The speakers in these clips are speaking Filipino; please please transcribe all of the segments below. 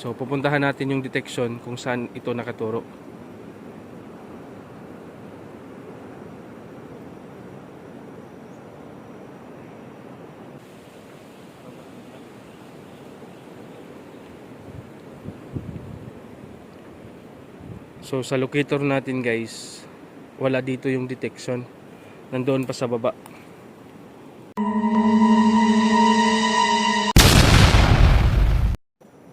So pupuntahan natin yung detection kung saan ito nakaturo. So sa locator natin guys, wala dito yung detection. Nandoon pa sa baba.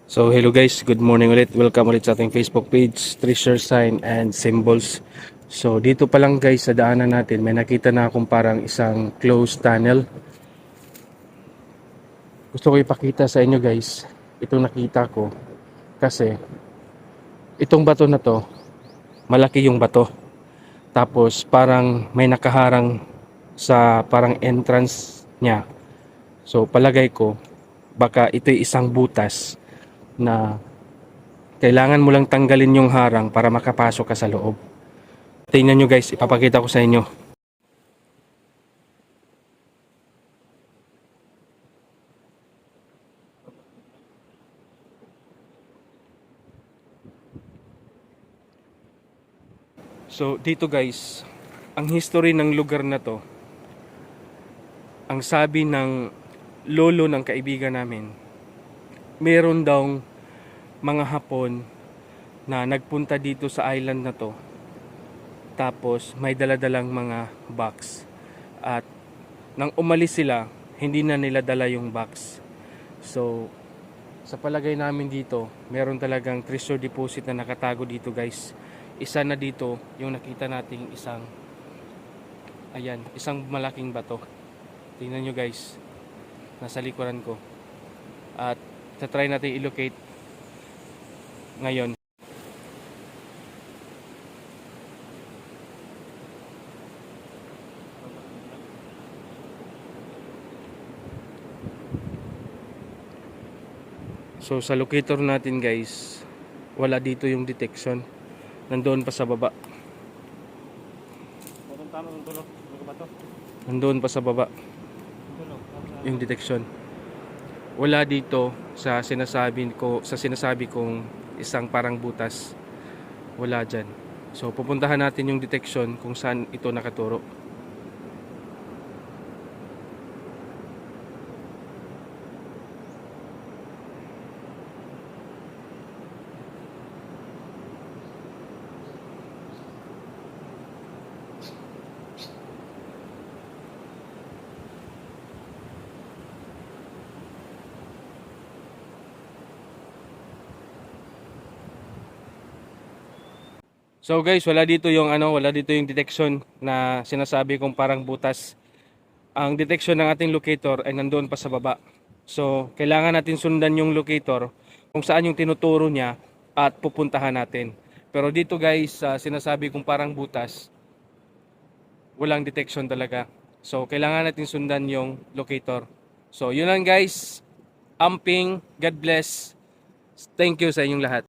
So hello guys, good morning ulit. Welcome ulit sa ating Facebook page, Treasure Sign and Symbols. So dito pa lang guys sa daanan natin, may nakita na akong parang isang closed tunnel. Gusto ko ipakita sa inyo guys, itong nakita ko. Kasi itong bato na to, malaki yung bato. Tapos parang may nakaharang sa parang entrance niya. So palagay ko, baka ito'y isang butas na kailangan mo lang tanggalin yung harang para makapasok ka sa loob. Tingnan nyo guys, ipapakita ko sa inyo. So dito guys, ang history ng lugar na to, ang sabi ng lolo ng kaibigan namin, meron daw mga Hapon na nagpunta dito sa island na to. Tapos may daladalang mga box. At nang umalis sila, hindi na nila dala yung box. So sa palagay namin dito, meron talagang treasure deposit na nakatago dito guys. Isa na dito yung nakita nating isang, ayan, isang malaking bato. Tingnan nyo guys, nasa likuran ko. At try natin i-locate ngayon. So sa locator natin guys, wala dito yung detection. Nandoon pa sa baba. Nandoon pa sa baba yung detection. Wala dito sa sinasabi kong isang parang butas. Wala dyan. So pupuntahan natin yung detection kung saan ito nakaturo. So guys, wala dito yung detection na sinasabi kong parang butas. Ang detection ng ating locator ay nandoon pa sa baba. So kailangan natin sundan yung locator kung saan yung tinuturo niya at pupuntahan natin. Pero dito guys, sinasabi kong parang butas, walang detection talaga. So kailangan natin sundan yung locator. So yun lang guys. Amping, God bless. Thank you sa inyong lahat.